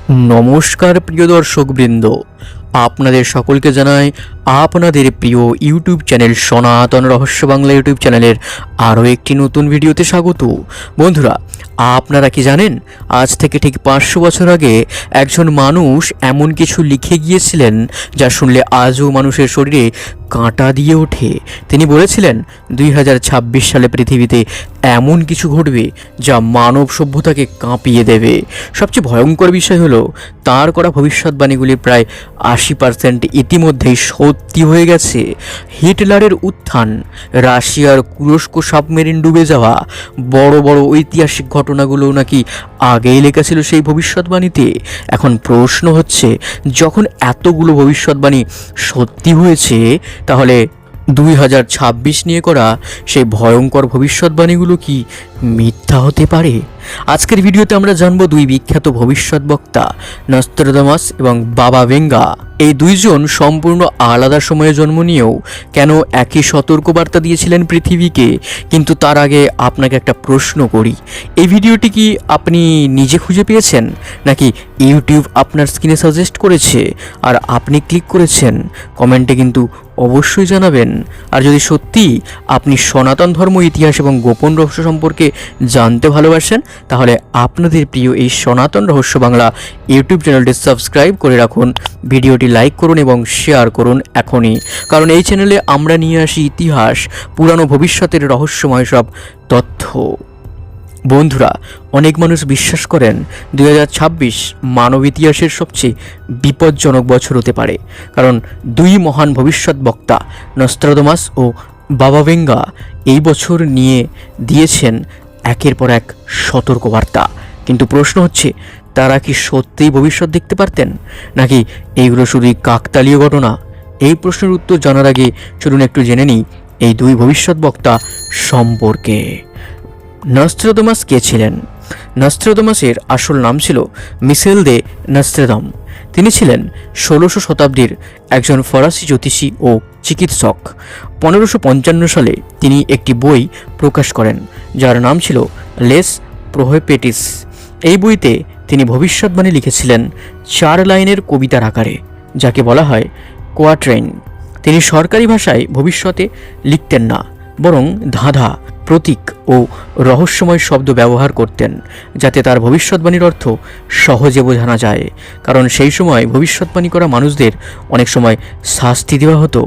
নমস্কার প্রিয় দর্শকবৃন্দ, আপনাদের সকলকে জানাই আপনাদের প্রিয় ইউটিউব চ্যানেল সনাতন রহস্য বাংলা ইউটিউব চ্যানেলের আরও একটি নতুন ভিডিওতে স্বাগত। বন্ধুরা, আপনারা কি জানেন আজ থেকে ঠিক 500 বছর আগে একজন মানুষ এমন কিছু লিখে গিয়েছিলেন যা শুনলে আজও মানুষের শরীরে কাঁটা দিয়ে ওঠে। তিনি বলেছিলেন 2026 সালে পৃথিবীতে এমন কিছু ঘটবে যা মানব সভ্যতাকে কাঁপিয়ে দেবে। সবচেয়ে ভয়ঙ্কর বিষয় হলো তার করা ভবিষ্যৎবাণীগুলি প্রায় 80% ইতিমধ্যেই সত্যি হয়ে গেছে। হিটলারের উত্থান, রাশিয়ার কুরস্ক সাবমেরিন ডুবে যাওয়া, বড় বড় ঐতিহাসিক ঘটনাগুলো নাকি আগেই লেখা ছিল সেই ভবিষ্যৎবাণীতে। এখন প্রশ্ন হচ্ছে, যখন এতগুলো ভবিষ্যৎবাণী সত্যি হয়েছে, তাহলে 2026 নিয়ে করা সেই ভয়ঙ্কর ভবিষ্যৎবাণীগুলো কি মিথ্যা হতে পারে? আজকের ভিডিওতে আমরা জানবো দুই বিখ্যাত ভবিষ্যৎ বক্তা নস্ট্রাদামাস এবং বাবা ভেঙ্গা, এই দুইজন সম্পূর্ণ আলাদা সময়ে জন্ম নিয়েও কেন একই সতর্কবার্তা দিয়েছিলেন পৃথিবীকে। কিন্তু তার আগে আপনাকে একটা প্রশ্ন করি, এই ভিডিওটি কি আপনি নিজে খুঁজে পেয়েছেন, নাকি ইউটিউব আপনার স্ক্রিনে সাজেস্ট করেছে আর আপনি ক্লিক করেছেন? কমেন্টে কিন্তু অবশ্যই জানাবেন। আর যদি সত্যি আপনি সনাতন ধর্ম, ইতিহাস এবং গোপন রহস্য সম্পর্কে জানতে ভালোবাসেন, তাহলে আপনাদের প্রিয় এই সনাতন রহস্য বাংলা ইউটিউব চ্যানেলটি সাবস্ক্রাইব করে রাখুন, ভিডিওটি লাইক করুন এবং শেয়ার করুন এখনই। কারণ এই চ্যানেলে আমরা নিয়ে আসি ইতিহাস, পুরানো ভবিষ্যতের রহস্যময় সব তথ্য। বন্ধুরা, অনেক মানুষ বিশ্বাস করেন 2026 মানব ইতিহাসের সবচেয়ে বিপজ্জনক বছর হতে পারে, কারণ দুই মহান ভবিষ্যৎ বক্তা নস্ট্রাদামাস ও বাবা ভেঙ্গা এই বছর নিয়ে দিয়েছেন একের পর এক সতর্কবার্তা। কিন্তু প্রশ্ন হচ্ছে, তারা কি সত্যিই ভবিষ্যৎ দেখতে পারতেন, নাকি এইগুলো শুধুই কাকতালীয় ঘটনা? এই প্রশ্নের উত্তর জানার আগে চলুন একটু জেনে নিই এই দুই ভবিষ্যৎ বক্তা সম্পর্কে। নস্ট্রাদামাস কে ছিলেন? নস্ট্রাদামাসের আসল নাম ছিল মিশেল দে নস্ট্রাদাম। তিনি ছিলেন 16শো শতাব্দীর একজন ফরাসি জ্যোতিষী ও চিকিৎসক। 1555 সালে তিনি একটি বই প্রকাশ করেন যার নাম ছিল লেস প্রোহেপেটিস। এই বইতে তিনি ভবিষ্যৎবাণী লিখেছিলেন 4 লাইনের কবিতার আকারে, যাকে বলা হয় কোয়াট্রেইন। তিনি সরকারি ভাষায় ভবিষ্যতে লিখতেন না, বরং ধাঁধা, প্রতীক ও রহস্যময় শব্দ ব্যবহার করতেন, যাতে তার ভবিষ্যৎবাণীর অর্থ সহজে বোঝানো যায়। কারণ সেই সময় ভবিষ্যৎবাণী করা মানুষদের অনেক সময় শাস্তি দেওয়া হতো।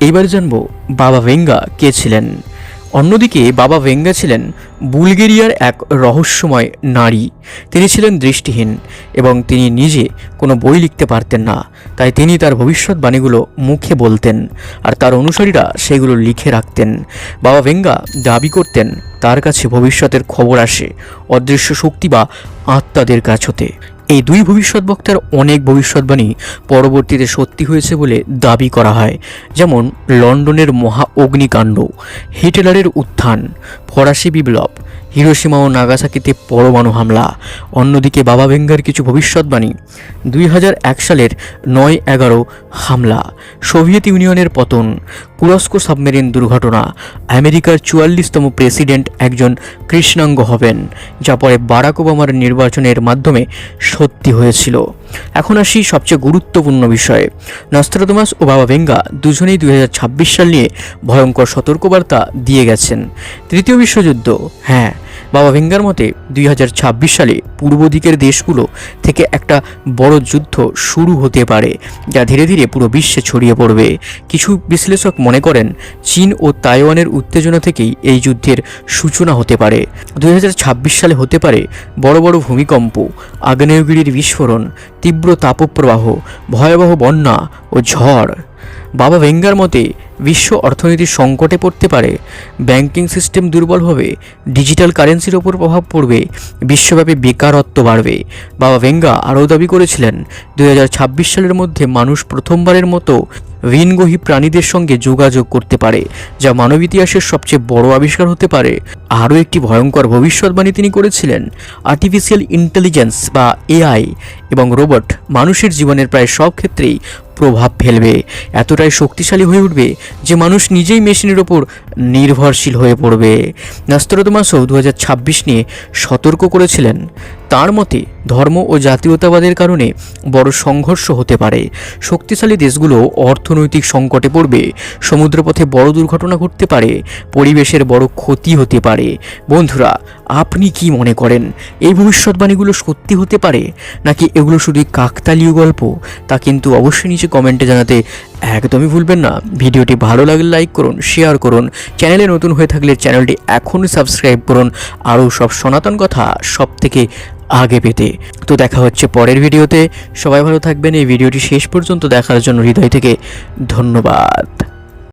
এইবার জানব বাবা ভেঙ্গা কে ছিলেন। অন্যদিকে বাবা ভেঙ্গা ছিলেন বুলগেরিয়ার এক রহস্যময় নারী। তিনি ছিলেন দৃষ্টিহীন এবং তিনি নিজে কোনো বই লিখতে পারতেন না, তাই তিনি তার ভবিষ্যৎবাণীগুলো মুখে বলতেন আর তার অনুসারীরা সেগুলো লিখে রাখতেন। বাবা ভেঙ্গা দাবি করতেন তার কাছে ভবিষ্যতের খবর আসে অদৃশ্য শক্তি বা আত্মাদের কাছ হতে। এই দুই ভবিষ্যৎ বক্তার অনেক ভবিষ্যৎবাণী পরবর্তীতে সত্যি হয়েছে বলে দাবি করা হয়, যেমন লন্ডনের মহা অগ্নিকাণ্ড, হিটলারের উত্থান, ফরাসি বিপ্লব, হিরোশিমা ও নাগাসাকিতে পরমাণু হামলা। অন্যদিকে বাবা ভেঙ্গার কিছু ভবিষ্যৎবাণী 2001 সালের 9/11 হামলা, সোভিয়েত ইউনিয়নের পতন, কুরস্ক সাবমেরিন দুর্ঘটনা, আমেরিকার 44তম প্রেসিডেন্ট একজন কৃষ্ণাঙ্গ হবেন, যা পরে বারাক ওবামার নির্বাচনের মাধ্যমে সত্যি হয়েছিল। এখন আসি সবচেয়ে গুরুত্বপূর্ণ বিষয়ে। নস্ট্রাদামাস ও বাবা ভেঙ্গা দুজনেই 2026 সাল নিয়ে ভয়ঙ্কর সতর্কবার্তা দিয়ে গেছেন। তৃতীয় বিশ্বযুদ্ধ, হ্যাঁ, বাবা ভেঙ্গার মতে 2026 সালে পূর্ব দিকের দেশগুলো থেকে একটা বড় যুদ্ধ শুরু হতে পারে, যা ধীরে ধীরে পুরো বিশ্বে ছড়িয়ে পড়বে। কিছু বিশ্লেষক মনে করেন চীন ও তাইওয়ানের উত্তেজনা থেকেই এই যুদ্ধের সূচনা হতে পারে। 2026 সালে হতে পারে বড় বড় ভূমিকম্প, আগ্নেয়গিরির বিস্ফোরণ, তীব্র তাপপ্রবাহ, ভয়াবহ বন্যা ও ঝড়। বাবা ভেঙ্গার মতে বিশ্ব অর্থনীতির সংকটে পড়তে পারে, ব্যাংকিং সিস্টেম দুর্বল হবে, ডিজিটাল কারেন্সির ওপর প্রভাব পড়বে, বিশ্বব্যাপী বেকারত্ব বাড়বে। বাবা ভেঙ্গা আরও দাবি করেছিলেন 2026 সালের মধ্যে মানুষ প্রথমবারের মতো ভিনগ্রহী প্রাণীদের সঙ্গে যোগাযোগ করতে পারে, যা মানব ইতিহাসের সবচেয়ে বড় আবিষ্কার হতে পারে। আরও একটি ভয়ঙ্কর ভবিষ্যৎবাণী তিনি করেছিলেন, আর্টিফিশিয়াল ইন্টেলিজেন্স বা এআই এবং রোবট মানুষের জীবনের প্রায় সব ক্ষেত্রেই প্রভাব ফেলবে, এতটাই শক্তিশালী হয়ে উঠবে যে মানুষ নিজেই মেশিনের ওপর নির্ভরশীল হয়ে পড়বে। নস্ট্রাদামাসও 2026 নিয়ে সতর্ক করেছিলেন, তার মতে ধর্ম ও জাতীয়তাবাদের কারণে বড় সংঘর্ষ হতে পারে, শক্তিশালী দেশগুলো অর্থনৈতিক সংকটে পড়বে, সমুদ্রপথে বড় দুর্ঘটনা ঘটতে পারে, পরিবেশের বড় ক্ষতি হতে পারে। বন্ধুরা, আপনি কি মনে করেন এই ভবিষ্যৎবাণীগুলো সত্যি হতে পারে, নাকি এগুলো শুধু কাকতালীয় গল্প? তা কিন্তু অবশ্যই নিচে কমেন্টে জানাতে একদমই ভুলবেন না। ভিডিওটি ভালো লাগলে লাইক করুন, শেয়ার করুন, চ্যানেলে নতুন হয়ে থাকলে চ্যানেলটি এখনই সাবস্ক্রাইব করুন আরও সব সনাতন কথা সব থেকে আগে পেতে। তো দেখা হচ্ছে পরের ভিডিওতে। সবাই ভালো থাকবেন। এই ভিডিওটি শেষ পর্যন্ত দেখার জন্য হৃদয় থেকে ধন্যবাদ।